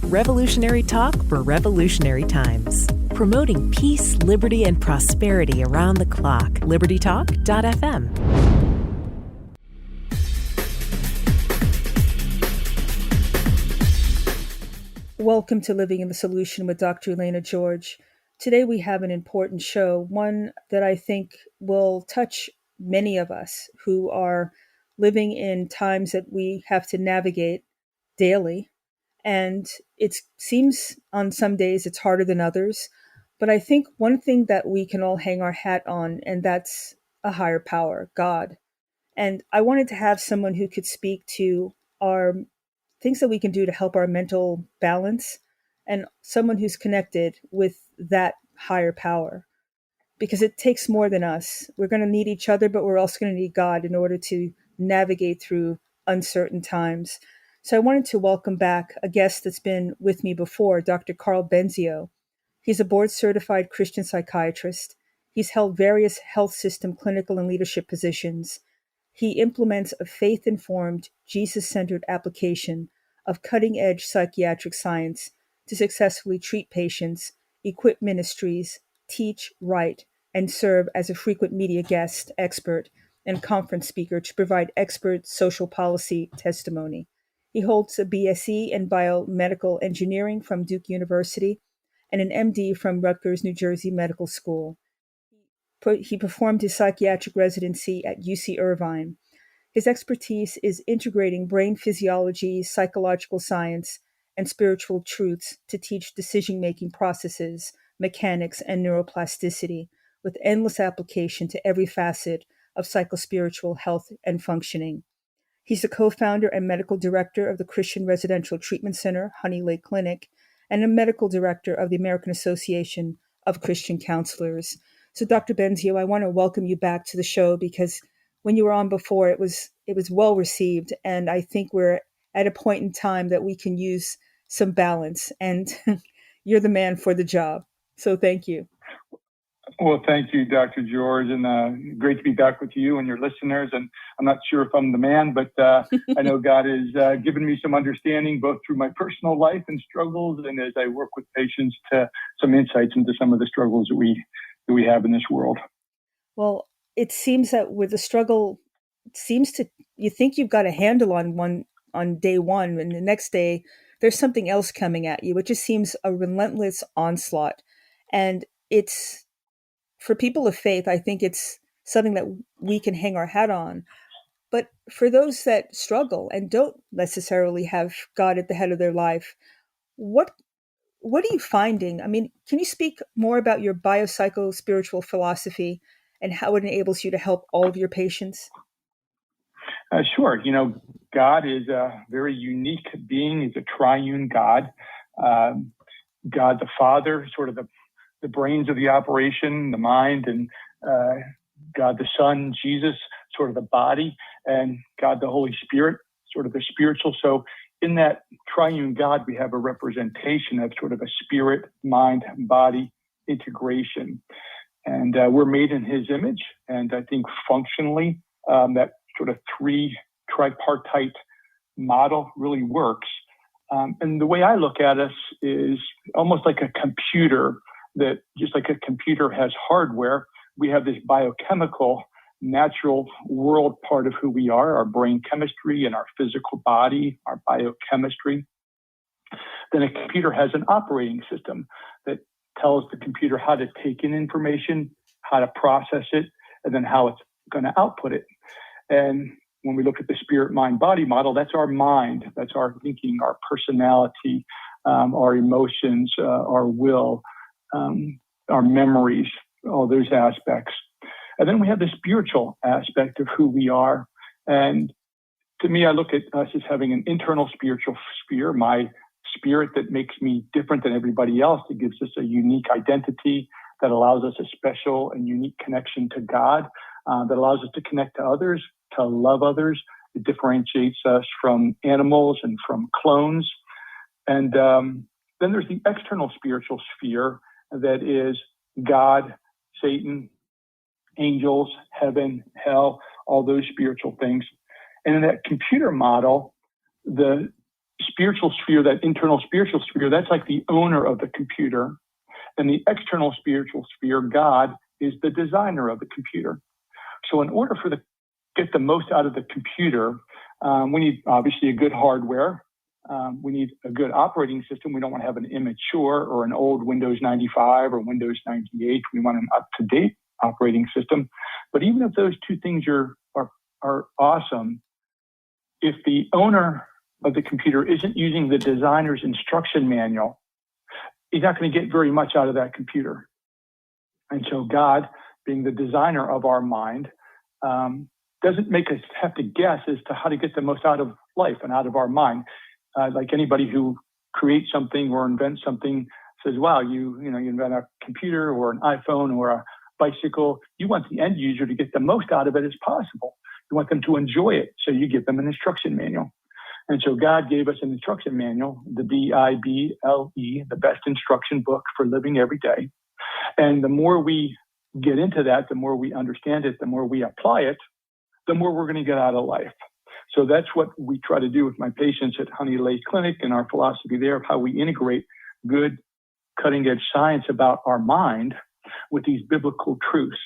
Revolutionary talk for revolutionary times. Promoting peace, liberty, and prosperity around the clock. LibertyTalk.fm. Welcome to Living in the Solution with Dr. Elena George. Today we have an important show, one that I think will touch many of us who are living in times that we have to navigate daily. And it seems on some days it's harder than others. But I think one thing that we can all hang our hat on, and that's a higher power, God. And I wanted to have someone who could speak to our things that we can do to help our mental balance, and someone who's connected with that higher power. Because it takes more than us. We're going to need each other, but we're also going to need God in order to navigate through uncertain times. So I wanted to welcome back a guest that's been with me before, Dr. Karl Benzio. He's a board-certified Christian psychiatrist. He's held various health system, clinical, and leadership positions. He implements a faith-informed, Jesus-centered application of cutting-edge psychiatric science to successfully treat patients, equip ministries, teach, write, and serve as a frequent media guest, expert, and conference speaker to provide expert social policy testimony. He holds a B.S.E. in Biomedical Engineering from Duke University and an M.D. from Rutgers-New Jersey Medical School. He performed his psychiatric residency at UC-Irvine. His expertise is integrating brain physiology, psychological science, and spiritual truths to teach decision-making processes, mechanics, and neuroplasticity, with endless application to every facet of psychospiritual health and functioning. He's the co-founder and medical director of the Christian Residential Treatment Center, Honey Lake Clinic, and a medical director of the American Association of Christian Counselors. So, Dr. Benzio, I want to welcome you back to the show because when you were on before, it was well received, and I think we're at a point in time that we can use some balance, and you're the man for the job. So, thank you. Well, thank you, Dr. George, and great to be back with you and your listeners. And I'm not sure if I'm the man, but I know God has given me some understanding both through my personal life and struggles, and as I work with patients, to some insights into some of the struggles that we have in this world. Well, it seems that with the struggle, you think you've got a handle on day one, and the next day there's something else coming at you. It just seems a relentless onslaught, and it's. For people of faith, I think it's something that we can hang our hat on. But for those that struggle and don't necessarily have God at the head of their life, what are you finding? I mean, can you speak more about your biopsychospiritual philosophy and how it enables you to help all of your patients? Sure. God is a very unique being. He's a triune God. God the Father, sort of the brains of the operation, the mind, and God the Son, Jesus, sort of the body, and God the Holy Spirit, sort of the spiritual. So in that triune God, we have a representation of sort of a spirit, mind, body integration. And we're made in his image. And I think functionally, that sort of tripartite model really works. And the way I look at us is almost like a computer, that just like a computer has hardware, we have this biochemical, natural world part of who we are, our brain chemistry and our physical body, our biochemistry. Then a computer has an operating system that tells the computer how to take in information, how to process it, and then how it's going to output it. And when we look at the spirit, mind, body model, that's our mind, that's our thinking, our personality, our emotions, our will, our memories, all those aspects. And then we have the spiritual aspect of who we are. And to me, I look at us as having an internal spiritual sphere, my spirit that makes me different than everybody else, that gives us a unique identity, that allows us a special and unique connection to God, that allows us to connect to others, to love others. It differentiates us from animals and from clones. And then there's the external spiritual sphere that is God, Satan, angels, heaven, hell, all those spiritual things. And in that computer model, the spiritual sphere, that internal spiritual sphere, that's like the owner of the computer. And the external spiritual sphere, God, is the designer of the computer. So in order for get the most out of the computer, we need obviously a good hardware. We need a good operating system. We don't want to have an immature or an old Windows 95 or Windows 98. We want an up-to-date operating system. But even if those two things are awesome, if the owner of the computer isn't using the designer's instruction manual, he's not going to get very much out of that computer. And so God, being the designer of our mind, doesn't make us have to guess as to how to get the most out of life and out of our mind. Like anybody who creates something or invents something says, wow, you invent a computer or an iPhone or a bicycle. You want the end user to get the most out of it as possible. You want them to enjoy it. So you give them an instruction manual. And so God gave us an instruction manual, the Bible, the best instruction book for living every day. And the more we get into that, the more we understand it, the more we apply it, the more we're going to get out of life. So that's what we try to do with my patients at Honey Lake Clinic and our philosophy there of how we integrate good cutting edge science about our mind with these biblical truths.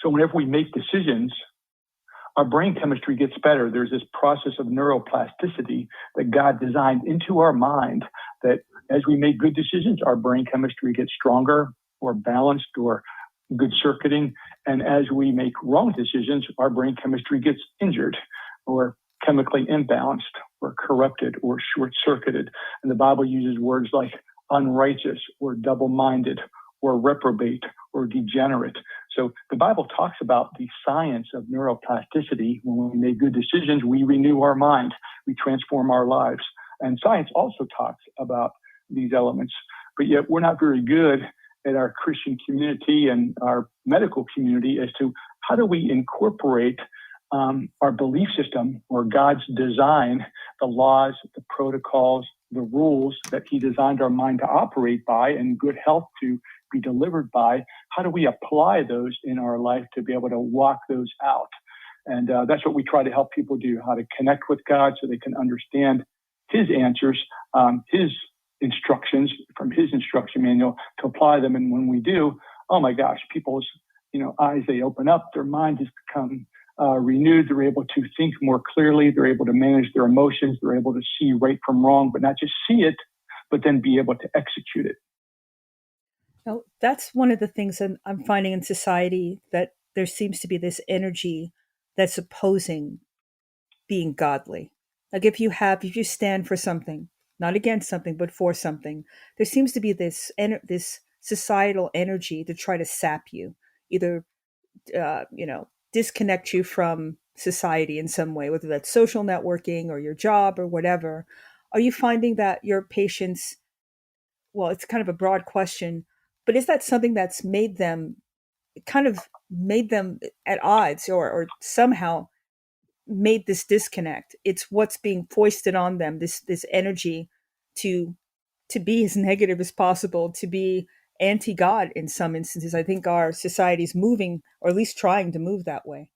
So whenever we make decisions, our brain chemistry gets better. There's this process of neuroplasticity that God designed into our mind that as we make good decisions, our brain chemistry gets stronger or balanced or good circuiting. And as we make wrong decisions, our brain chemistry gets injured or chemically imbalanced or corrupted or short-circuited. And the Bible uses words like unrighteous or double-minded or reprobate or degenerate. So the Bible talks about the science of neuroplasticity. When we make good decisions, we renew our mind, we transform our lives. And science also talks about these elements, but yet we're not very good at our Christian community and our medical community as to how do we incorporate our belief system or God's design, the laws, the protocols, the rules that he designed our mind to operate by and good health to be delivered by. How do we apply those in our life to be able to walk those out? And that's what we try to help people do, how to connect with God so they can understand his answers, his instructions from his instruction manual to apply them. And when we do, oh my gosh, people's eyes, they open up, their mind has become renewed. They're able to think more clearly. They're able to manage their emotions. They're able to see right from wrong, but not just see it, but then be able to execute it. Now, that's one of the things I'm finding in society, that there seems to be this energy that's opposing being godly. Like if you stand for something, not against something, but for something, there seems to be this societal energy to try to sap you, either, disconnect you from society in some way, whether that's social networking or your job or whatever. Are you finding that your patients, well, it's kind of a broad question, but is that something that's made them at odds or somehow made this disconnect? It's what's being foisted on them, this energy to be as negative as possible, to be anti-God in some instances. I think our society is moving, or at least trying to move that way.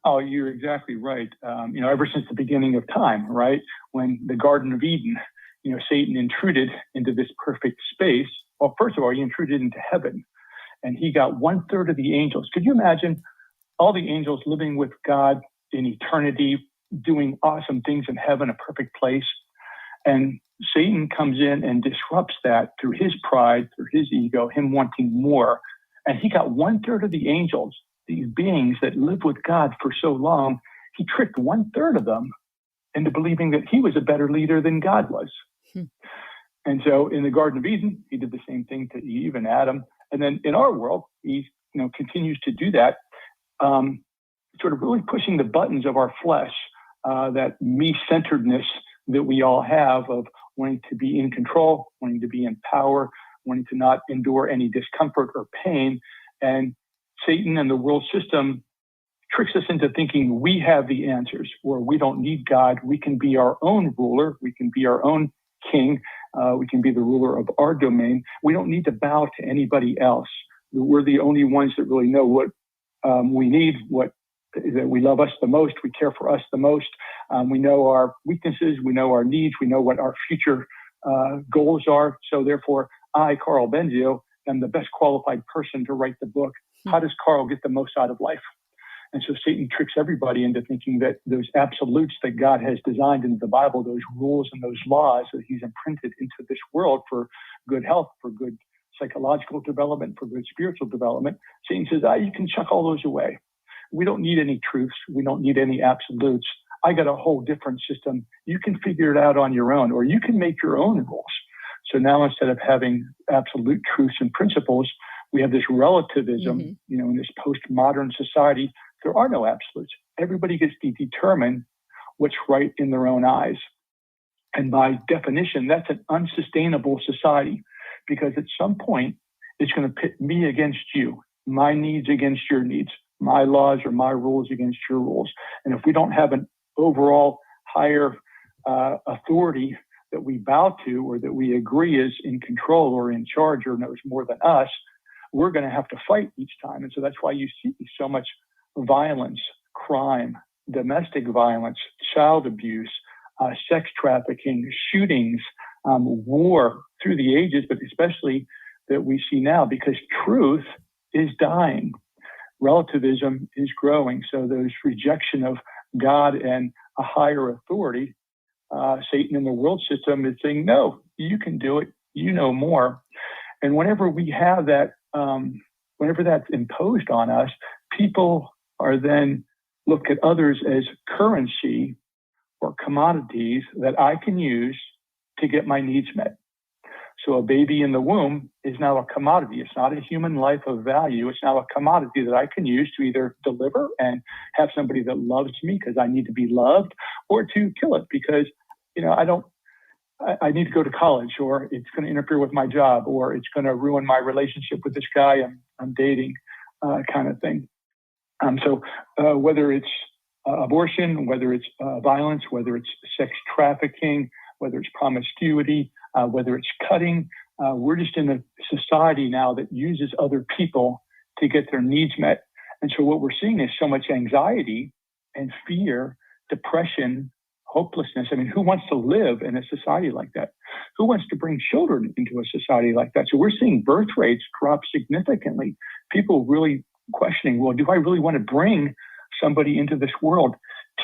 Oh, you're exactly right. Ever since the beginning of time, right? When the Garden of Eden, Satan intruded into this perfect space. Well, first of all, he intruded into heaven and he got 1/3 of the angels. Could you imagine all the angels living with God in eternity, doing awesome things in heaven, a perfect place? And Satan comes in and disrupts that through his pride, through his ego, him wanting more. And he got 1/3 of the angels, these beings that lived with God for so long. He tricked 1/3 of them into believing that he was a better leader than God was. And so in the Garden of Eden, he did the same thing to Eve and Adam. And then in our world, he continues to do that, sort of really pushing the buttons of our flesh, that me-centeredness that we all have of wanting to be in control, wanting to be in power, wanting to not endure any discomfort or pain. And Satan and the world system tricks us into thinking we have the answers, or we don't need God. We can be our own ruler. We can be our own king. We can be the ruler of our domain. We don't need to bow to anybody else. We're the only ones that really know what we need, that we love us the most, we care for us the most. We know our weaknesses, we know our needs, we know what our future goals are. So therefore, I, Karl Benzio, am the best qualified person to write the book. How does Karl get the most out of life? And so Satan tricks everybody into thinking that those absolutes that God has designed into the Bible, those rules and those laws that he's imprinted into this world for good health, for good psychological development, for good spiritual development, Satan says, you can chuck all those away. We don't need any truths. We don't need any absolutes. I got a whole different system. You can figure it out on your own, or you can make your own rules. So now instead of having absolute truths and principles, we have this relativism, in this postmodern society. There are no absolutes. Everybody gets to determine what's right in their own eyes. And by definition, that's an unsustainable society, because at some point, it's going to pit me against you, my needs against your needs, my laws or my rules against your rules. And if we don't have an overall higher authority that we bow to, or that we agree is in control or in charge or knows more than us, we're going to have to fight each time. And so that's why you see so much violence, crime, domestic violence, child abuse, sex trafficking, shootings, war through the ages, but especially that we see now, because truth is dying. Relativism is growing. So there's rejection of God and a higher authority. Satan in the world system is saying, no, you can do it. You know more. And whenever we have that, whenever that's imposed on us, people are then look at others as currency or commodities that I can use to get my needs met. So a baby in the womb is now a commodity. It's not a human life of value. It's now a commodity that I can use to either deliver and have somebody that loves me because I need to be loved, or to kill it because, I need to go to college, or it's going to interfere with my job, or it's going to ruin my relationship with this guy I'm dating, kind of thing. So whether it's abortion, whether it's violence, whether it's sex trafficking, whether it's promiscuity, whether it's cutting, we're just in a society now that uses other people to get their needs met. And so what we're seeing is so much anxiety and fear, depression, hopelessness. I mean, who wants to live in a society like that? Who wants to bring children into a society like that? So we're seeing birth rates drop significantly. People really questioning, well, do I really want to bring somebody into this world?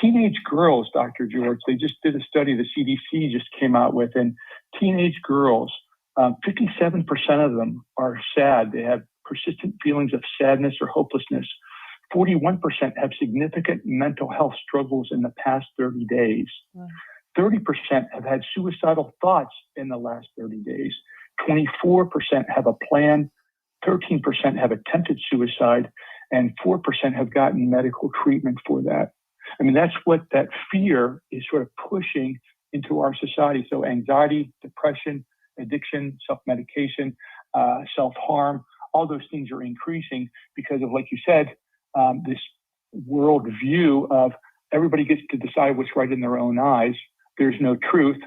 Teenage girls, Dr. George, they just did a study the CDC just came out with, and teenage girls, 57% of them are sad. They have persistent feelings of sadness or hopelessness. 41% have significant mental health struggles in the past 30 days. Wow. 30% have had suicidal thoughts in the last 30 days. 24% have a plan. 13% have attempted suicide, and 4% have gotten medical treatment for that. I mean, that's what that fear is sort of pushing into our society. So anxiety, depression, addiction, self-medication, self-harm, all those things are increasing because of, like you said, this world view of everybody gets to decide what's right in their own eyes. There's no truth.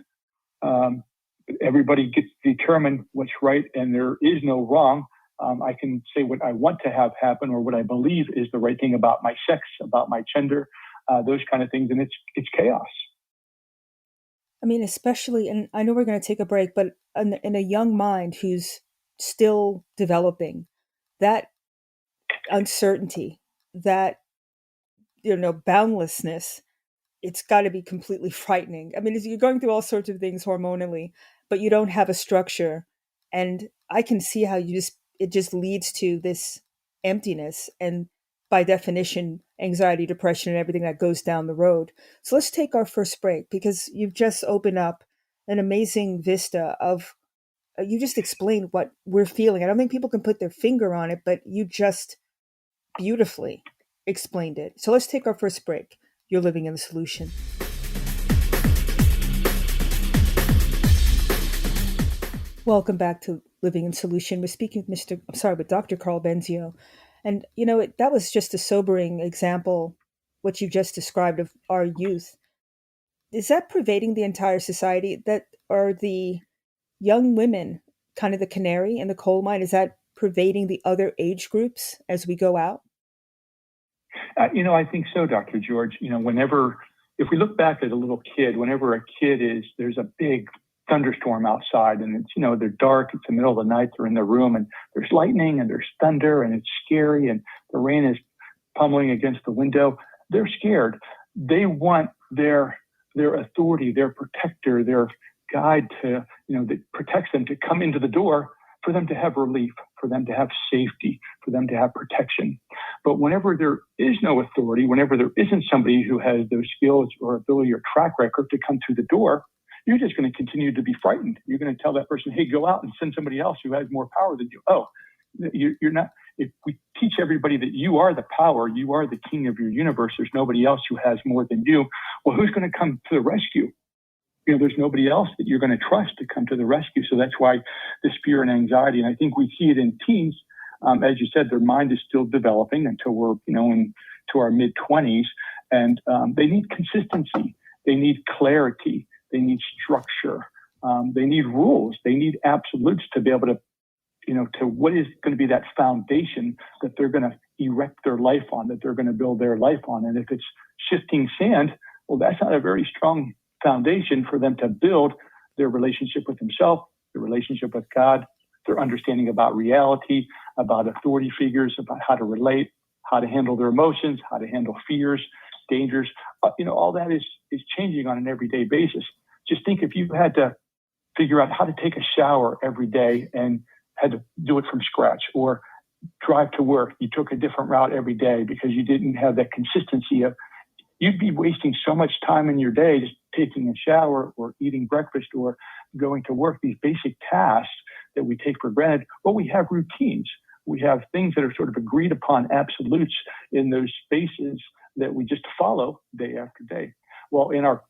Everybody gets to determine what's right, and there is no wrong. I can say what I want to have happen, or what I believe is the right thing about my sex, about my gender, those kind of things, and it's chaos. I mean, especially, and I know we're going to take a break, but in a young mind who's still developing, that uncertainty, that boundlessness, it's got to be completely frightening. I mean, you're going through all sorts of things hormonally, but you don't have a structure, and I can see how it just leads to this emptiness, and by definition, anxiety, depression, and everything that goes down the road. So let's take our first break, because you've just opened up an amazing vista of, you just explained what we're feeling. I don't think people can put their finger on it, but you just beautifully explained it. So let's take our first break. You're living in the solution. Welcome back to Living in Solution. We're speaking with Dr. Karl Benzio. And, that was just a sobering example, what you just described of our youth. Is that pervading the entire society? That are the young women kind of the canary in the coal mine? Is that pervading the other age groups as we go out? I think so, Dr. George. Whenever if we look back at a little kid, whenever a kid there's a big thunderstorm outside and it's, they're dark, it's the middle of the night, they're in their room and there's lightning and there's thunder and it's scary and the rain is pummeling against the window, they're scared. They want their authority, their protector, their guide that protects them to come into the door for them to have relief, for them to have safety, for them to have protection. But whenever there is no authority, whenever there isn't somebody who has those skills or ability or track record to come through the door, you're just going to continue to be frightened. You're going to tell that person, hey, go out and send somebody else who has more power than you. Oh, you're not. If we teach everybody that you are the power, you are the king of your universe, there's nobody else who has more than you. Well, who's going to come to the rescue? There's nobody else that you're going to trust to come to the rescue. So that's why this fear and anxiety, and I think we see it in teens. As you said, their mind is still developing until we're, into our mid-20s, and they need consistency. They need clarity. They need structure. They need rules. They need absolutes to be able to, to what is going to be that foundation that they're going to erect their life on, that they're going to build their life on. And if it's shifting sand, well, that's not a very strong foundation for them to build their relationship with themselves, their relationship with God, their understanding about reality, about authority figures, about how to relate, how to handle their emotions, how to handle fears, dangers. All that is changing on an everyday basis. Just think if you had to figure out how to take a shower every day and had to do it from scratch, or drive to work, you took a different route every day because you didn't have that consistency you'd be wasting so much time in your day just taking a shower or eating breakfast or going to work, these basic tasks that we take for granted. Well, we have routines. We have things that are sort of agreed upon absolutes in those spaces that we just follow day after day. Well, in our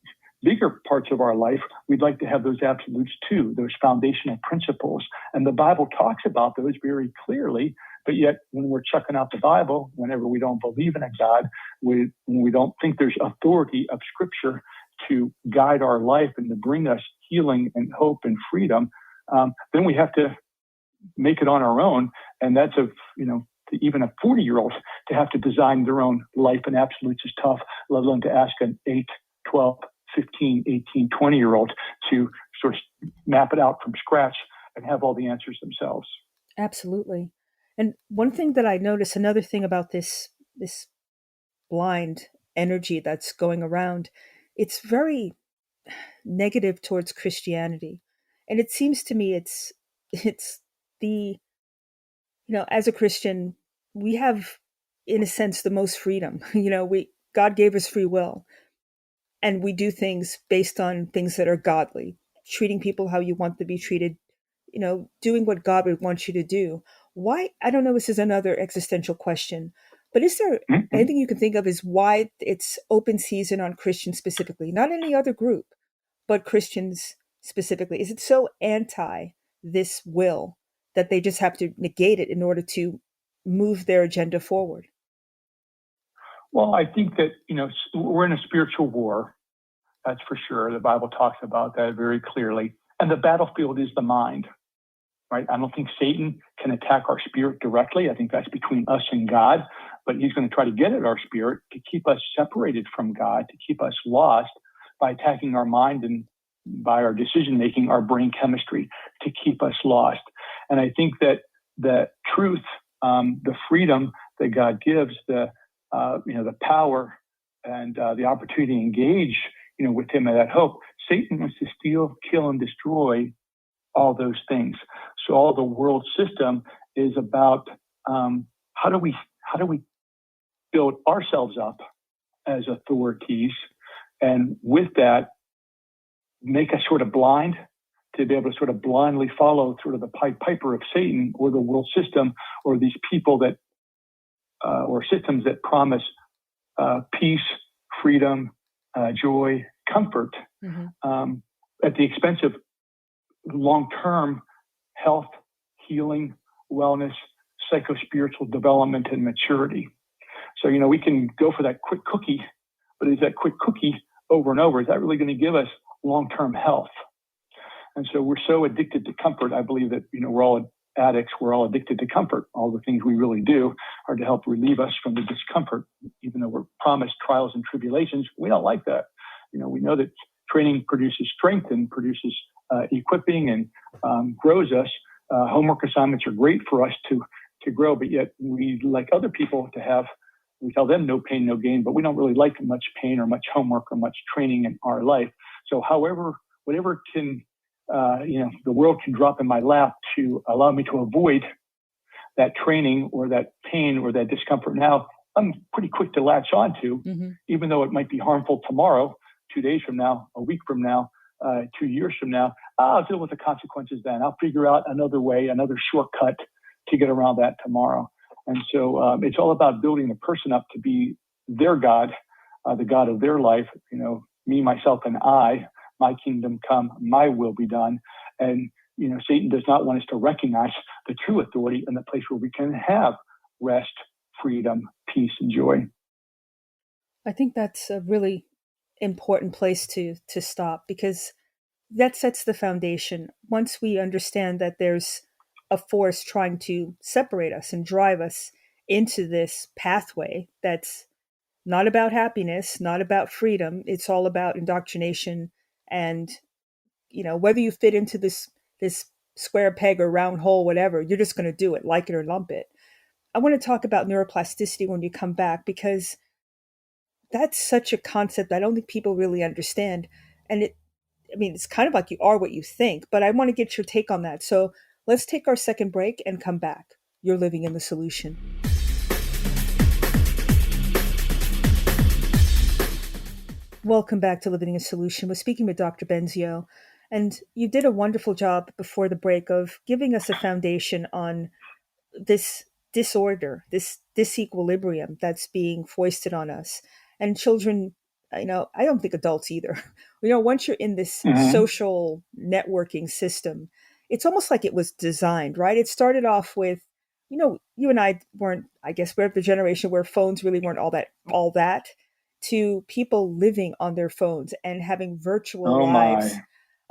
bigger parts of our life, we'd like to have those absolutes too, those foundational principles. And the Bible talks about those very clearly. But yet, when we're checking out the Bible, whenever we don't believe in a God, when we don't think there's authority of Scripture to guide our life and to bring us healing and hope and freedom, then we have to make it on our own. And that's even a 40-year-old to have to design their own life and absolutes is tough, let alone to ask an 8, 12, 15, 18, 20-year-old to sort of map it out from scratch and have all the answers themselves. Absolutely. And one thing that I notice, another thing about this blind energy that's going around, it's very negative towards Christianity. And it seems to me it's the, as a Christian, we have, in a sense, the most freedom. God gave us free will. And we do things based on things that are godly, treating people how you want to be treated, doing what God would want you to do. Why? I don't know, this is another existential question, but is there anything you can think of is why it's open season on Christians specifically, not any other group, but Christians specifically? Is it so anti this will that they just have to negate it in order to move their agenda forward? Well, I think that, we're in a spiritual war. That's for sure. The Bible talks about that very clearly. And the battlefield is the mind. Right? I don't think Satan can attack our spirit directly. I think that's between us and God, but he's going to try to get at our spirit to keep us separated from God, to keep us lost by attacking our mind and by our decision-making, our brain chemistry, to keep us lost. And I think that the truth, the freedom that God gives, the power and the opportunity to engage, with him and that hope, Satan wants to steal, kill, and destroy all those things. So all the world system is about how do we build ourselves up as authorities, and with that make us sort of blind to be able to sort of blindly follow sort of the Pied Piper of Satan or the world system or these people that or systems that promise peace, freedom, joy, comfort at the expense of long-term health, healing, wellness, psychospiritual development, and maturity. So, we can go for that quick cookie, but is that quick cookie over and over, is that really going to give us long-term health? And so we're so addicted to comfort. I believe that, we're all addicts. We're all addicted to comfort. All the things we really do are to help relieve us from the discomfort. Even though we're promised trials and tribulations, we don't like that. We know that training produces strength and produces equipping and grows us. Homework assignments are great for us to grow, but yet we like other people to have, we tell them no pain, no gain, but we don't really like much pain or much homework or much training in our life. So whatever can, the world can drop in my lap to allow me to avoid that training or that pain or that discomfort now, I'm pretty quick to latch on to, even though it might be harmful tomorrow, 2 days from now, a week from now, 2 years from now. I'll deal with the consequences then. I'll figure out another way, another shortcut to get around that tomorrow. And so it's all about building the person up to be their God, the God of their life, me, myself, and I, my kingdom come, my will be done. And, Satan does not want us to recognize the true authority and the place where we can have rest, freedom, peace, and joy. I think that's a really important place to stop, because that sets the foundation. Once we understand that there's a force trying to separate us and drive us into this pathway that's not about happiness, not about freedom, it's all about indoctrination and, whether you fit into this square peg or round hole, whatever, you're just going to do it, like it or lump it. I want to talk about neuroplasticity when you come back, because that's such a concept I don't think people really understand. And it's kind of like you are what you think, but I want to get your take on that. So let's take our second break and come back. You're living in the solution. Welcome back to Living in a Solution. We're speaking with Dr. Benzio, and you did a wonderful job before the break of giving us a foundation on this disorder, this disequilibrium that's being foisted on us. And children, I don't think adults either. Once you're in this social networking system, it's almost like it was designed, right? It started off with, you and I weren't, I guess we're the generation where phones really weren't all that, to people living on their phones and having virtual lives.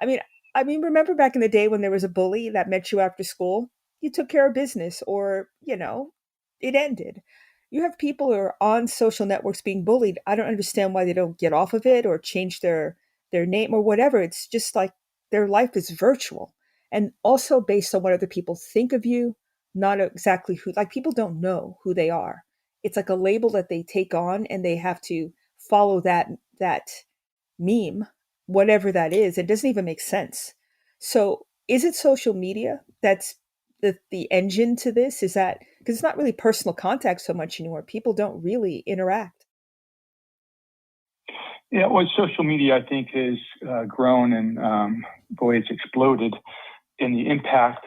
I mean, remember back in the day when there was a bully that met you after school? You took care of business, or, it ended. You have people who are on social networks being bullied. I don't understand why they don't get off of it or change their name or whatever. It's just like their life is virtual and also based on what other people think of you, not exactly who, like people don't know who they are. It's like a label that they take on and they have to follow that meme, whatever that is. It doesn't even make sense. So is it social media that's the engine to this? Is that because it's not really personal contact so much anymore? People don't really interact. Yeah, well, social media, I think, has grown and, it's exploded in the impact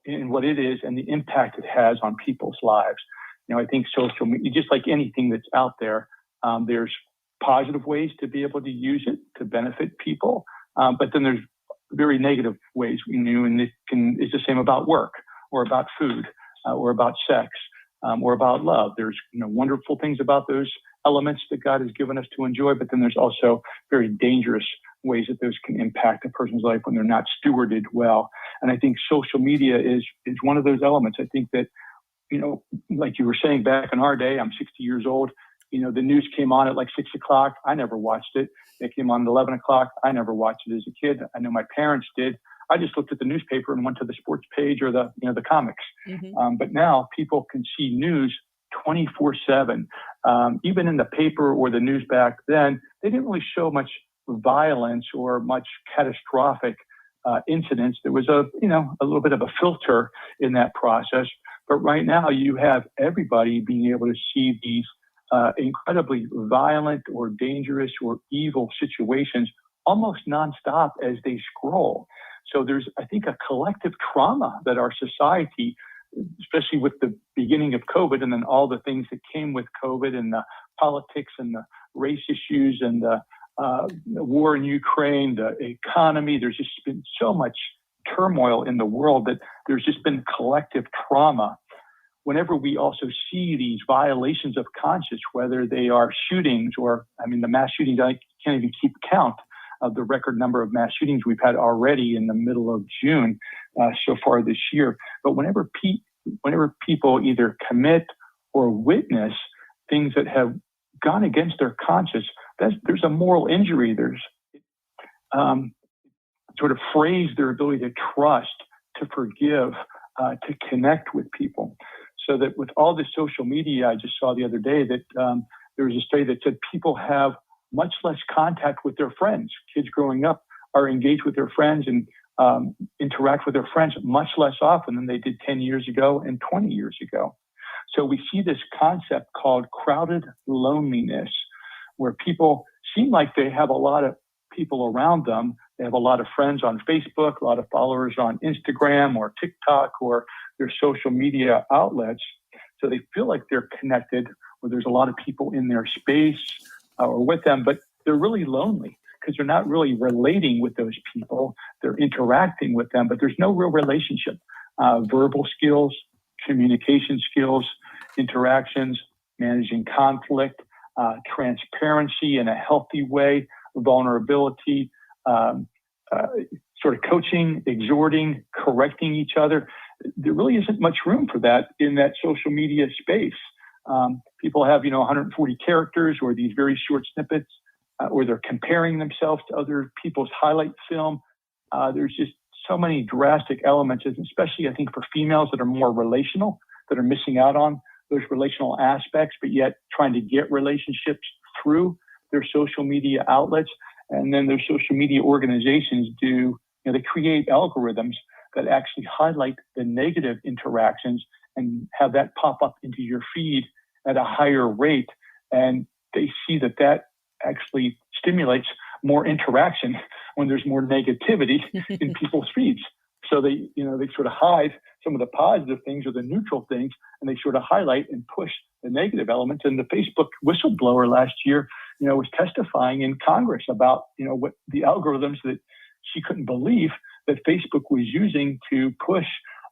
in what it is and the impact it has on people's lives. I think social media, just like anything that's out there, there's positive ways to be able to use it to benefit people, but then there's very negative ways, and it's the same about work or about food or about sex or about love. There's wonderful things about those elements that God has given us to enjoy, but then there's also very dangerous ways that those can impact a person's life when they're not stewarded well. And I think social media is one of those elements. I think that, like you were saying, back in our day, I'm 60 years old, the news came on at like 6 o'clock. I never watched it. It came on at 11 o'clock. I never watched it as a kid. I know my parents did. I just looked at the newspaper and went to the sports page or the comics. But now people can see news 24/7. Even in the paper or the news back then, they didn't really show much violence or much catastrophic incidents. There was a little bit of a filter in that process. But right now you have everybody being able to see these incredibly violent or dangerous or evil situations almost nonstop as they scroll. So there's, I think, a collective trauma that our society, especially with the beginning of COVID and then all the things that came with COVID and the politics and the race issues and the war in Ukraine, the economy, there's just been so much turmoil in the world that there's just been collective trauma. Whenever we also see these violations of conscience, whether they are shootings or, the mass shootings, I can't even keep count of the record number of mass shootings we've had already in the middle of June so far this year. But whenever people either commit or witness things that have gone against their conscience, there's a moral injury. There's sort of frays their ability to trust, to forgive, to connect with people. So that with all the social media, I just saw the other day that there was a study that said people have much less contact with their friends. Kids growing up are engaged with their friends and interact with their friends much less often than they did 10 years ago and 20 years ago. So we see this concept called crowded loneliness, where people seem like they have a lot of people around them. They have a lot of friends on Facebook, a lot of followers on Instagram or TikTok or their social media outlets. So they feel like they're connected, or there's a lot of people in their space or with them, but they're really lonely because they're not really relating with those people. They're interacting with them, but there's no real relationship. Verbal skills, communication skills, interactions, managing conflict, transparency in a healthy way, vulnerability, sort of coaching, exhorting, correcting each other. There really isn't much room for that in that social media space. People have, 140 characters or these very short snippets, or they're comparing themselves to other people's highlight film. There's just so many drastic elements, especially I think for females that are more relational, that are missing out on those relational aspects, but yet trying to get relationships through their social media outlets. And then their social media organizations they create algorithms that actually highlight the negative interactions and have that pop up into your feed at a higher rate. And they see that actually stimulates more interaction when there's more negativity in people's feeds. So they sort of hide some of the positive things or the neutral things, and they sort of highlight and push the negative elements. And the Facebook whistleblower last year, was testifying in Congress about, what the algorithms that she couldn't believe that Facebook was using to push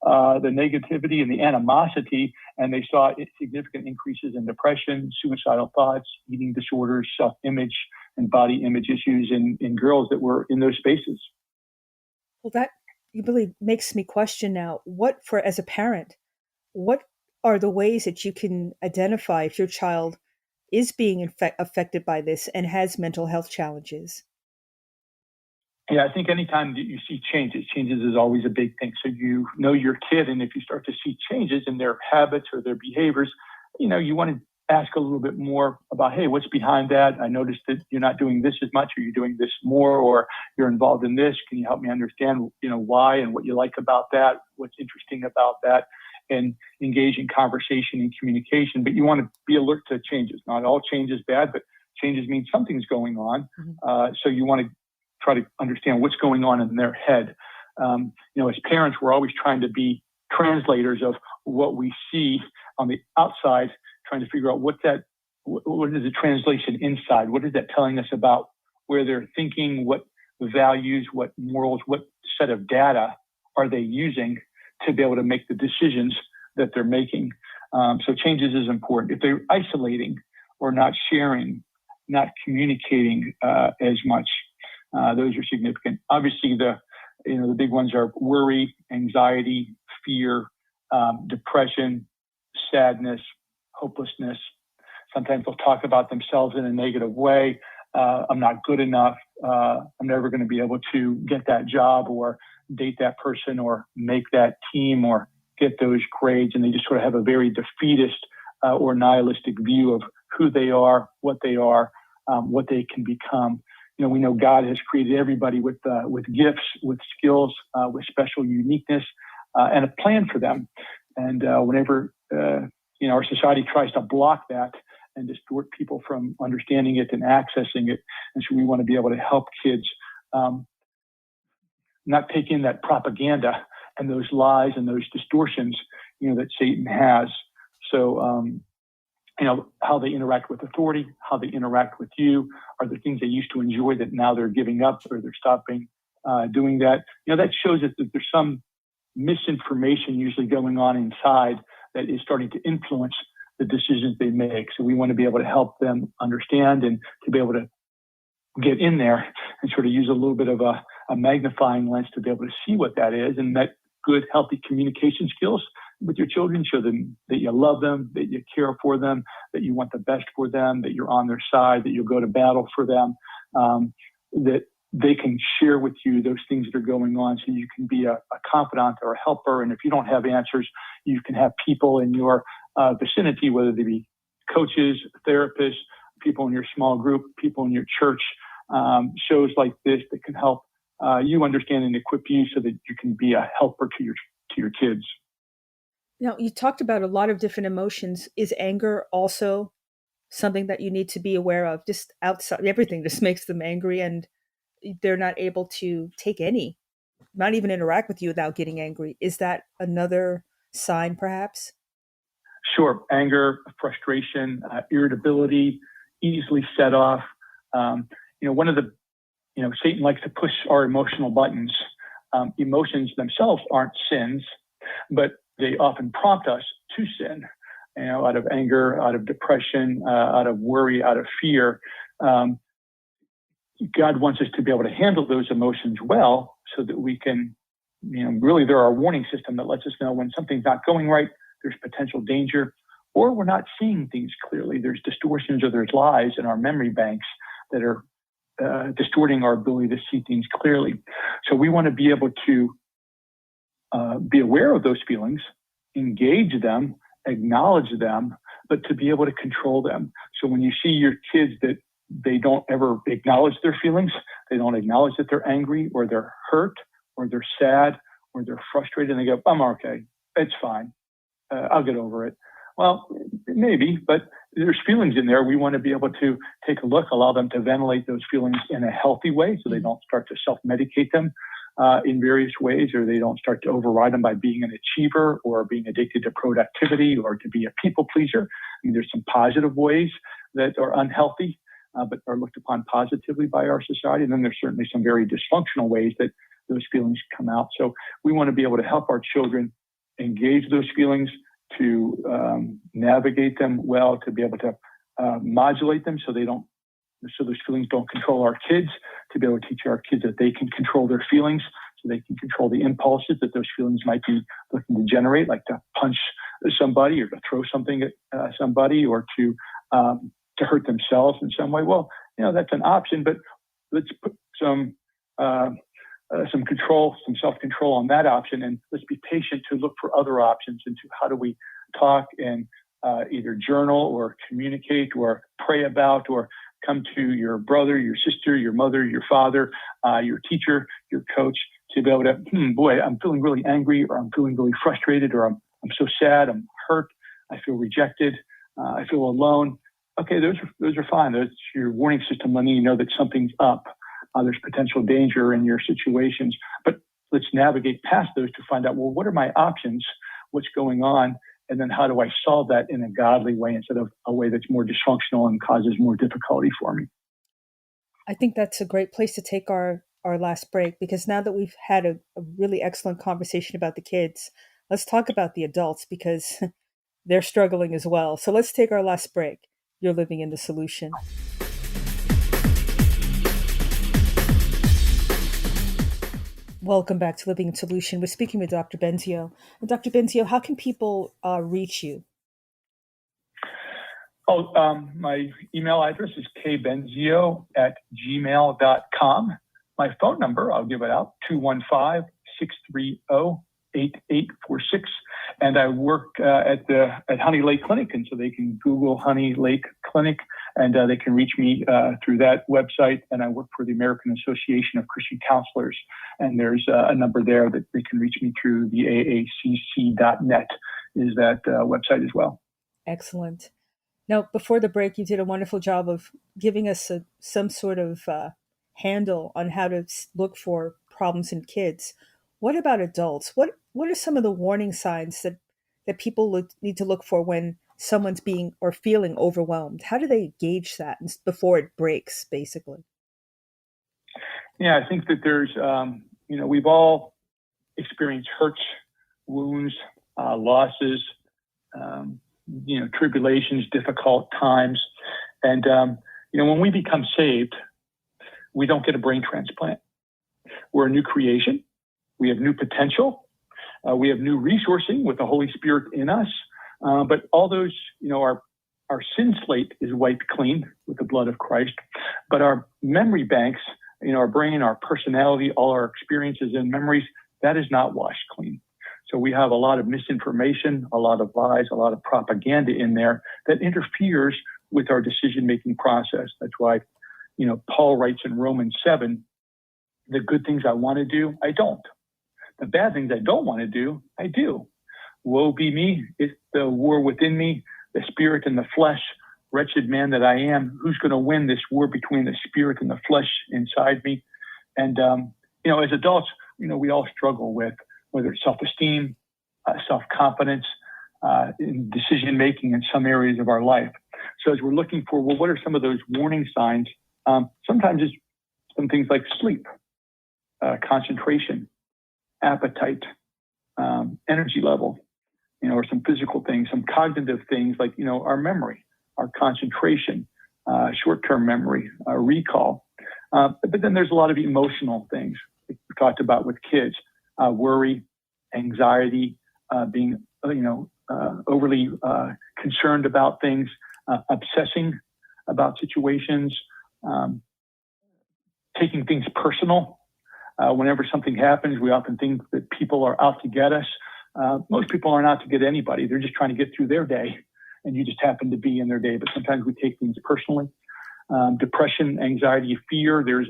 the negativity and the animosity. And they saw significant increases in depression, suicidal thoughts, eating disorders, self-image, and body image issues in girls that were in those spaces. Well, that really makes me question now, as a parent, what are the ways that you can identify if your child is being affected by this and has mental health challenges? Yeah, I think anytime that you see changes is always a big thing. So you know your kid, and if you start to see changes in their habits or their behaviors, you want to ask a little bit more about, hey, what's behind that? I noticed that you're not doing this as much, or you're doing this more, or you're involved in this. Can you help me understand, why and what you like about that? What's interesting about that? And engage in conversation and communication. But you want to be alert to changes. Not all change is bad, but changes mean something's going on. Mm-hmm. So you want to try to understand what's going on in their head. As parents, we're always trying to be translators of what we see on the outside, trying to figure out what is the translation inside? What is that telling us about where they're thinking, what values, what morals, what set of data are they using to be able to make the decisions that they're making? So changes is important. If they're isolating or not sharing, not communicating as much, those are significant. Obviously, the big ones are worry, anxiety, fear, depression, sadness, hopelessness. Sometimes they'll talk about themselves in a negative way. I'm not good enough. I'm never going to be able to get that job or date that person or make that team or get those grades. And they just sort of have a very defeatist or nihilistic view of who they are, what they can become. We know God has created everybody with gifts, with skills, with special uniqueness, and a plan for them. And whenever our society tries to block that and distort people from understanding it and accessing it, and so we want to be able to help kids not take in that propaganda and those lies and those distortions, that Satan has. So, how they interact with authority, how they interact with you, are the things they used to enjoy that now they're giving up or they're stopping doing that. That shows us that there's some misinformation usually going on inside that is starting to influence the decisions they make. So we want to be able to help them understand and to be able to get in there and sort of use a little bit of a magnifying lens to be able to see what that is, and that good, healthy communication skills with your children. Show them that you love them, that you care for them, that you want the best for them, that you're on their side, that you'll go to battle for them, that they can share with you those things that are going on, so you can be a confidant or a helper. And if you don't have answers, you can have people in your vicinity, whether they be coaches, therapists, people in your small group, people in your church, shows like this that can help you understand and equip you so that you can be a helper to your kids. Now, you talked about a lot of different emotions. Is anger also something that you need to be aware of? Just outside, everything just makes them angry and they're not able to take any, not even interact with you without getting angry. Is that another sign, perhaps? Sure. Anger, frustration, irritability, easily set off. One of the, Satan likes to push our emotional buttons. Emotions themselves aren't sins, but they often prompt us to sin, out of anger, out of depression, out of worry, out of fear. God wants us to be able to handle those emotions well so that we can, really they're our warning system that lets us know when something's not going right, there's potential danger, or we're not seeing things clearly. There's distortions or there's lies in our memory banks that are distorting our ability to see things clearly. So we want to be able to be aware of those feelings, engage them, acknowledge them, but to be able to control them. So when you see your kids that they don't ever acknowledge their feelings, they don't acknowledge that they're angry or they're hurt or they're sad or they're frustrated, and they go, I'm okay, it's fine, I'll get over it. Well, maybe, but there's feelings in there. We want to be able to take a look, allow them to ventilate those feelings in a healthy way so they don't start to self-medicate them in various ways, or they don't start to override them by being an achiever or being addicted to productivity or to be a people pleaser. I mean, there's some positive ways that are unhealthy, but are looked upon positively by our society. And then there's certainly some very dysfunctional ways that those feelings come out. So we want to be able to help our children engage those feelings, to navigate them well, to be able to modulate them so those feelings don't control our kids, to be able to teach our kids that they can control their feelings, so they can control the impulses that those feelings might be looking to generate, like to punch somebody or to throw something at somebody or to hurt themselves in some way. Well, that's an option, but let's put some control, some self-control on that option, and let's be patient to look for other options into how do we talk and either journal or communicate or pray about or come to your brother, your sister, your mother, your father, your teacher, your coach, to be able to, boy, I'm feeling really angry, or I'm feeling really frustrated, or I'm so sad, I'm hurt, I feel rejected, I feel alone. Okay, those are fine. That's your warning system letting you know that something's up. There's potential danger in your situations, but let's navigate past those to find out, well, what are my options? What's going on? And then how do I solve that in a godly way instead of a way that's more dysfunctional and causes more difficulty for me? I think that's a great place to take our last break, because now that we've had a really excellent conversation about the kids, let's talk about the adults, because they're struggling as well. So let's take our last break. You're living in the solution. Welcome back to Living in Solution. We're speaking with Dr. Benzio. And Dr. Benzio, how can people reach you? My email address is kbenzio@gmail.com. My phone number, I'll give it out, 215-630-8846. And I work at Honey Lake Clinic, and so they can Google Honey Lake Clinic, and they can reach me through that website. And I work for the American Association of Christian Counselors, and there's a number there that they can reach me through. The aacc.net is that website as well. Excellent. Now, before the break, you did a wonderful job of giving us some sort of handle on how to look for problems in kids. What about adults? What are some of the warning signs that people need to look for when someone's being or feeling overwhelmed? How do they gauge that before it breaks, basically? Yeah, I think that there's, we've all experienced hurts, wounds, losses, tribulations, difficult times. And, when we become saved, we don't get a brain transplant. We're a new creation. We have new potential. We have new resourcing with the Holy Spirit in us. But all those, our sin slate is wiped clean with the blood of Christ. But our memory banks, our brain, our personality, all our experiences and memories, that is not washed clean. So we have a lot of misinformation, a lot of lies, a lot of propaganda in there that interferes with our decision-making process. That's why, Paul writes in Romans 7, the good things I want to do, I don't. The bad things I don't want to do, I do. Woe be me, it's the war within me, the spirit and the flesh, wretched man that I am. Who's going to win this war between the spirit and the flesh inside me? And, as adults, we all struggle with whether it's self-esteem, self-confidence, in decision-making in some areas of our life. So as we're looking for, what are some of those warning signs? Sometimes it's some things like sleep, concentration, appetite, energy level, or some physical things, some cognitive things like, our memory, our concentration, short-term memory, recall. But then there's a lot of emotional things like we talked about with kids, worry, anxiety, being, overly concerned about things, obsessing about situations, taking things personal. Whenever something happens, we often think that people are out to get us. Most people aren't out to get anybody. They're just trying to get through their day, and you just happen to be in their day. But sometimes we take things personally. Depression, anxiety, fear. There's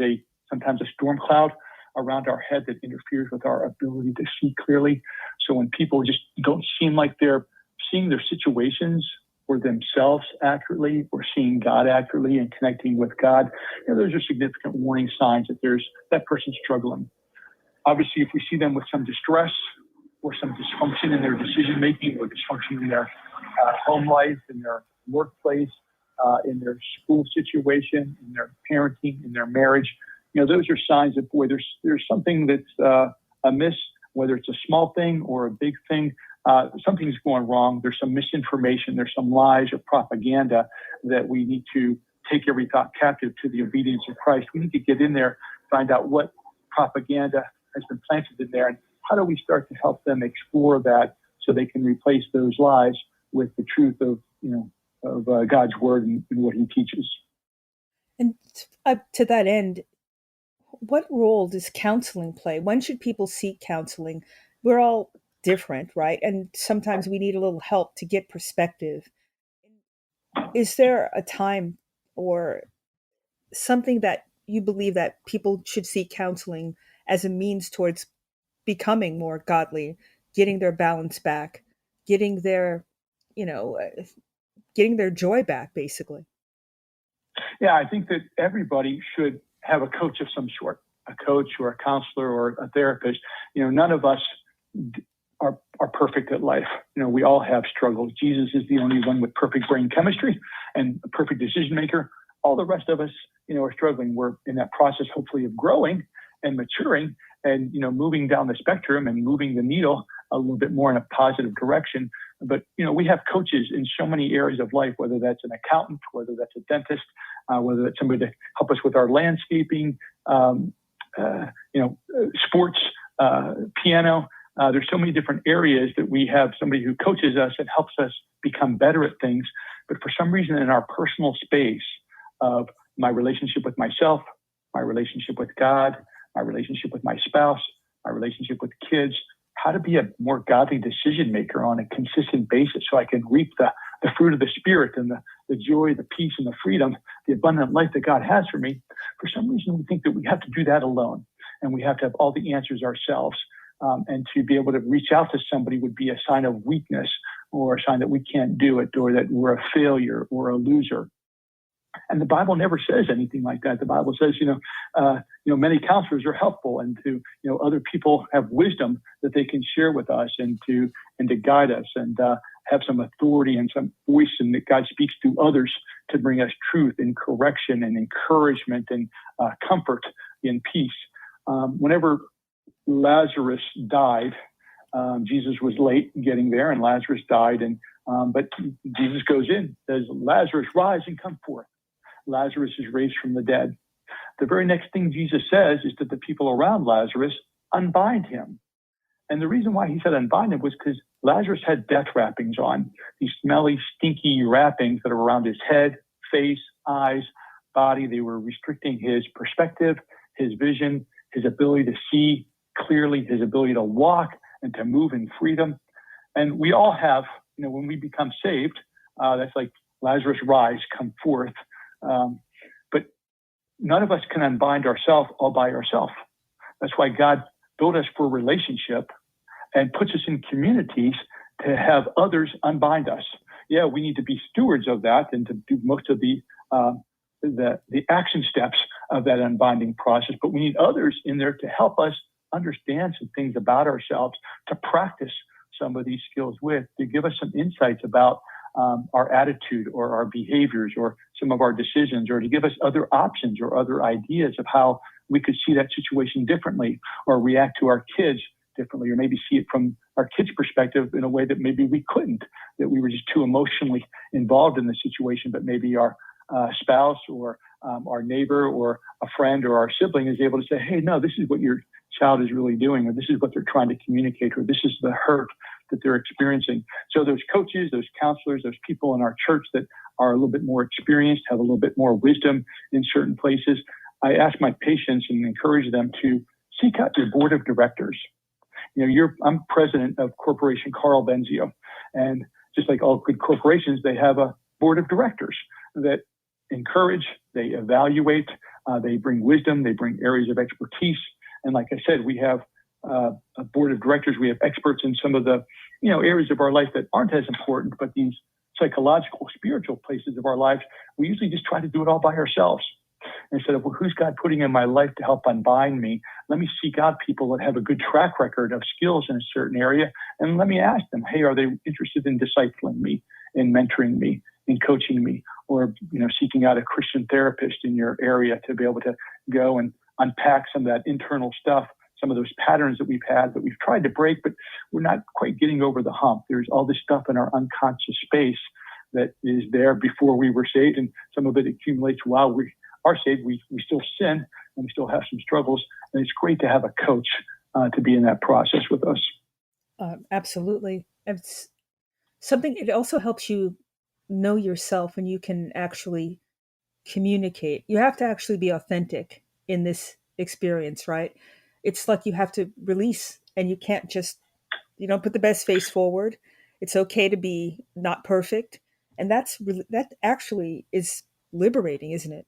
sometimes a storm cloud around our head that interferes with our ability to see clearly. So when people just don't seem like they're seeing their situations or themselves accurately or seeing God accurately and connecting with God, those are significant warning signs that that person's struggling. Obviously, if we see them with some distress or some dysfunction in their decision-making or dysfunction in their home life, in their workplace, in their school situation, in their parenting, in their marriage, those are signs that, boy, there's something that's amiss, whether it's a small thing or a big thing. Something's going wrong. There's some misinformation. There's some lies or propaganda that we need to take every thought captive to the obedience of Christ. We need to get in there, find out what propaganda has been planted in there, and how do we start to help them explore that so they can replace those lies with the truth of God's word and what He teaches. And to that end, what role does counseling play? When should people seek counseling? We're all different, right? And sometimes we need a little help to get perspective. Is there a time or something that you believe that people should seek counseling as a means towards becoming more godly, getting their balance back, getting their joy back, basically? Yeah, I think that everybody should have a coach of some sort, a coach or a counselor or a therapist. None of us are perfect at life. We all have struggles. Jesus is the only one with perfect brain chemistry and a perfect decision maker. All the rest of us, are struggling. We're in that process, hopefully, of growing and maturing and, moving down the spectrum and moving the needle a little bit more in a positive direction. But, we have coaches in so many areas of life, whether that's an accountant, whether that's a dentist, whether that's somebody to help us with our landscaping, sports, piano. There's so many different areas that we have somebody who coaches us and helps us become better at things. But for some reason in our personal space of my relationship with myself, my relationship with God, my relationship with my spouse, my relationship with kids, how to be a more godly decision maker on a consistent basis so I can reap the fruit of the Spirit and the joy, the peace, and the freedom, the abundant life that God has for me. For some reason, we think that we have to do that alone and we have to have all the answers ourselves. And to be able to reach out to somebody would be a sign of weakness or a sign that we can't do it or that we're a failure or a loser. And the Bible never says anything like that. The Bible says, many counselors are helpful, and to, other people have wisdom that they can share with us and to guide us and have some authority and some voice, and that God speaks to others to bring us truth and correction and encouragement and comfort and peace. Whenever Lazarus died, Jesus was late getting there, and Lazarus died, but Jesus goes in, says, Lazarus, rise and come forth. Lazarus is raised from the dead. The very next thing Jesus says is that the people around Lazarus unbind him. And the reason why he said unbind him was because Lazarus had death wrappings on, these smelly, stinky wrappings that are around his head, face, eyes, body. They were restricting his perspective, his vision, his ability to see clearly, his ability to walk and to move in freedom. And we all have, when we become saved, that's like Lazarus rise, come forth. But none of us can unbind ourselves all by ourselves. That's why God built us for relationship and puts us in communities to have others unbind us. Yeah, we need to be stewards of that and to do most of the action steps of that unbinding process. But we need others in there to help us understand some things about ourselves, to practice some of these skills with, to give us some insights about our attitude or our behaviors or some of our decisions, or to give us other options or other ideas of how we could see that situation differently or react to our kids differently, or maybe see it from our kids' perspective in a way that maybe we couldn't, that we were just too emotionally involved in the situation, but maybe our spouse or our neighbor or a friend or our sibling is able to say, hey, no, this is what your child is really doing, or this is what they're trying to communicate, or this is the hurt that they're experiencing. So those coaches, those counselors, those people in our church that are a little bit more experienced, have a little bit more wisdom in certain places, I ask my patients and encourage them to seek out your board of directors. I'm president of Corporation Karl Benzio, and just like all good corporations, they have a board of directors that encourage, they evaluate, they bring wisdom, they bring areas of expertise. And like I said, we have a board of directors. We have experts in some of the, areas of our life that aren't as important, but these psychological, spiritual places of our lives, we usually just try to do it all by ourselves. Instead of, well, who's God putting in my life to help unbind me? Let me seek out people that have a good track record of skills in a certain area. And let me ask them, hey, are they interested in discipling me, in mentoring me, in coaching me, or, seeking out a Christian therapist in your area to be able to go and unpack some of that internal stuff, some of those patterns that we've had that we've tried to break, but we're not quite getting over the hump. There's all this stuff in our unconscious space that is there before we were saved, and some of it accumulates while we are saved. We still sin, and we still have some struggles, and it's great to have a coach to be in that process with us. Absolutely. It's something, it also helps you know yourself, and you can actually communicate. You have to actually be authentic in this experience, right? It's like you have to release, and you can't just, put the best face forward. It's okay to be not perfect. And that actually is liberating, isn't it?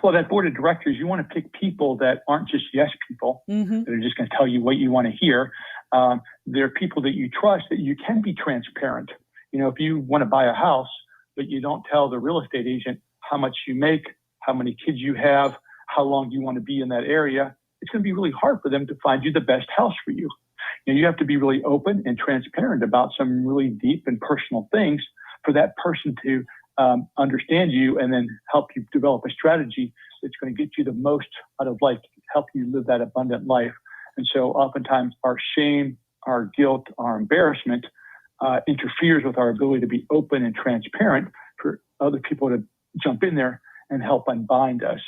Well, that board of directors, you want to pick people that aren't just yes people, that are just going to tell you what you want to hear. They're people that you trust, that you can be transparent. If you want to buy a house, but you don't tell the real estate agent how much you make, how many kids you have, how long you want to be in that area, it's going to be really hard for them to find you the best house for you. You have to be really open and transparent about some really deep and personal things for that person to understand you and then help you develop a strategy that's going to get you the most out of life, help you live that abundant life. And so oftentimes our shame, our guilt, our embarrassment interferes with our ability to be open and transparent for other people to jump in there and help unbind us.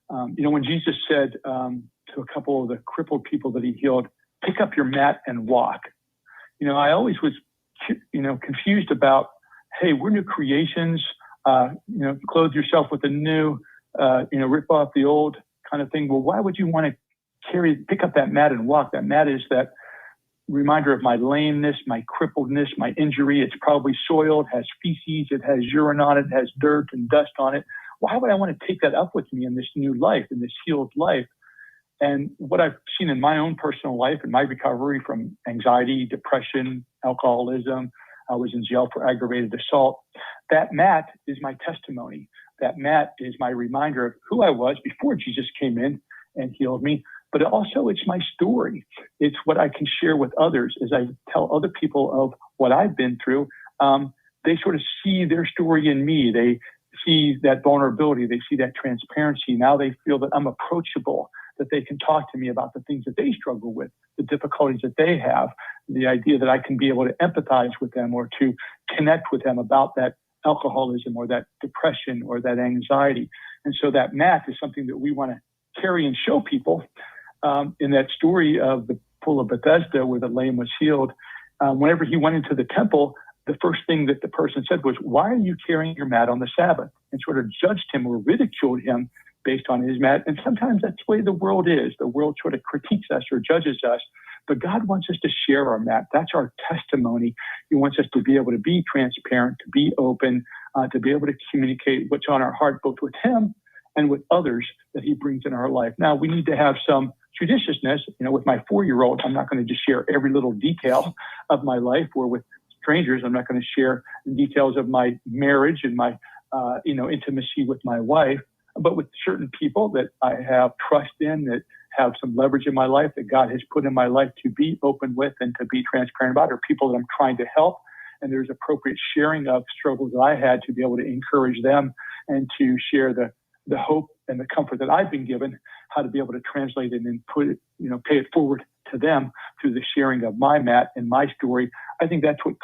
When Jesus said to a couple of the crippled people that he healed, pick up your mat and walk. I always was, confused about, hey, we're new creations, clothe yourself with the new, rip off the old kind of thing. Well, why would you want to pick up that mat and walk? That mat is that reminder of my lameness, my crippledness, my injury. It's probably soiled, has feces, it has urine on it, has dirt and dust on it. Why would I want to take that up with me in this new life, in this healed life? And what I've seen in my own personal life and my recovery from anxiety, depression, alcoholism, I was in jail for aggravated assault. That mat is my testimony. That mat is my reminder of who I was before Jesus came in and healed me. But also it's my story. It's what I can share with others as I tell other people of what I've been through. They sort of see their story in me. They see that vulnerability. They see that transparency. Now they feel that I'm approachable, that they can talk to me about the things that they struggle with, the difficulties that they have, the idea that I can be able to empathize with them or to connect with them about that alcoholism or that depression or that anxiety. And so that mat is something that we want to carry and show people in that story of the pool of Bethesda where the lame was healed. Whenever he went into the temple, the first thing that the person said was, "Why are you carrying your mat on the Sabbath?" And sort of judged him or ridiculed him based on his mat. And sometimes that's the way the world is. The world sort of critiques us or judges us. But God wants us to share our mat. That's our testimony. He wants us to be able to be transparent, to be open, to be able to communicate what's on our heart, both with him and with others that he brings in our life. Now, we need to have some judiciousness. With my 4-year-old, I'm not going to just share every little detail of my life, or with strangers, I'm not going to share the details of my marriage and my, intimacy with my wife. But with certain people that I have trust in, that have some leverage in my life, that God has put in my life to be open with and to be transparent about, or people that I'm trying to help, and there's appropriate sharing of struggles that I had to be able to encourage them and to share the hope and the comfort that I've been given, how to be able to translate it and put it, pay it forward to them through the sharing of my mat and my story. I think that's what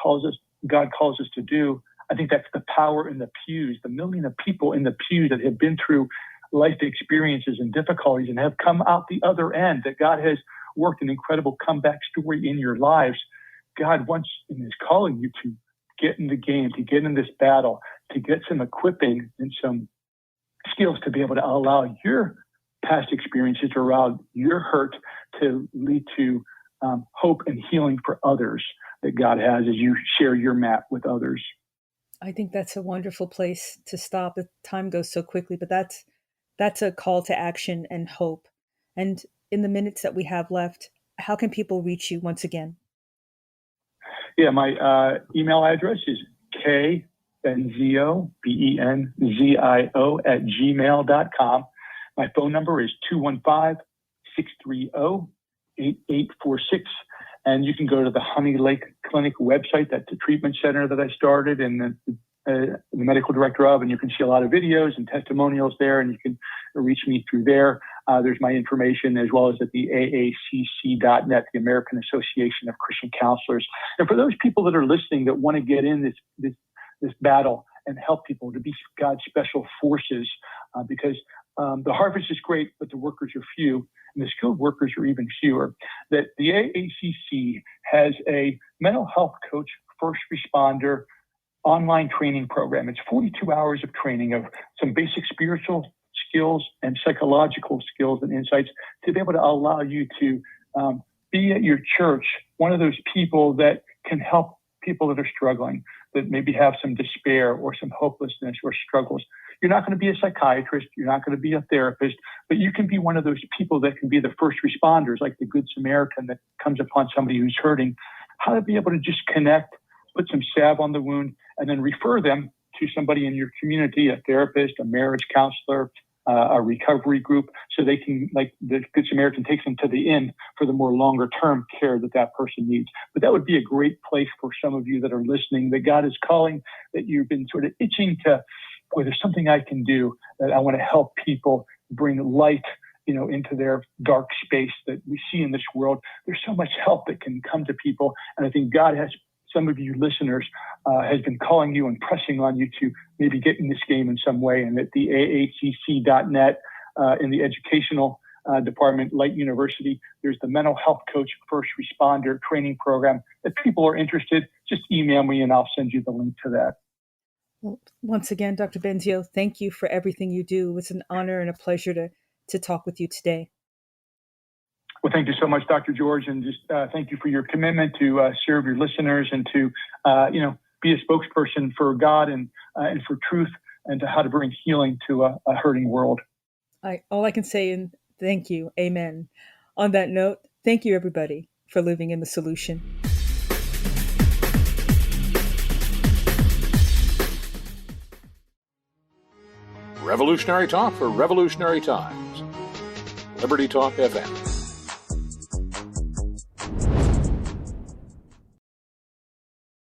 God calls us to do. I think that's the power in the pews, the million of people in the pews that have been through life experiences and difficulties and have come out the other end, that God has worked an incredible comeback story in your lives. God wants and is calling you to get in the game, to get in this battle, to get some equipping and some skills to be able to allow your past experiences around your hurt to lead to hope and healing for others that God has as you share your mat with others. I think that's a wonderful place to stop. The time goes so quickly, but that's a call to action and hope. And in the minutes that we have left, how can people reach you once again? Yeah, my email address is kbenzio, BENZIO @gmail.com. My phone number is 215-630-8846. And you can go to the Honey Lake Clinic website. That's the treatment center that I started and the medical director of, and you can see a lot of videos and testimonials there, and you can reach me through there. There's my information, as well as at the AACC.net, the American Association of Christian Counselors. And for those people that are listening that want to get in this battle and help people to be God's special forces, because the harvest is great, but the workers are few, and the skilled workers are even fewer, that the AACC has a mental health coach, first responder, online training program. It's 42 hours of training of some basic spiritual skills and psychological skills and insights to be able to allow you to be at your church, one of those people that can help people that are struggling, that maybe have some despair or some hopelessness or struggles. You're not going to be a psychiatrist. You're not going to be a therapist, but you can be one of those people that can be the first responders, like the Good Samaritan that comes upon somebody who's hurting, how to be able to just connect, put some salve on the wound, and then refer them to somebody in your community, a therapist, a marriage counselor, a recovery group, so they can, like the Good Samaritan takes them to the inn for the more longer term care that person needs. But that would be a great place for some of you that are listening, that God is calling, that you've been sort of itching to, boy, there's something I can do, that I want to help people bring light, into their dark space that we see in this world. There's so much help that can come to people. And I think God has, some of you listeners, has been calling you and pressing on you to maybe get in this game in some way. And at the AACC.net, in the educational department, Light University, there's the mental health coach, first responder training program. If people are interested, just email me and I'll send you the link to that. Well, once again, Dr. Benzio, thank you for everything you do. It's an honor and a pleasure to talk with you today. Well, thank you so much, Dr. George, and just thank you for your commitment to serve your listeners and to, be a spokesperson for God and for truth and to how to bring healing to a hurting world. All I can say is thank you. Amen. On that note, thank you, everybody, for living in the solution. Revolutionary talk for revolutionary times. Liberty Talk FM.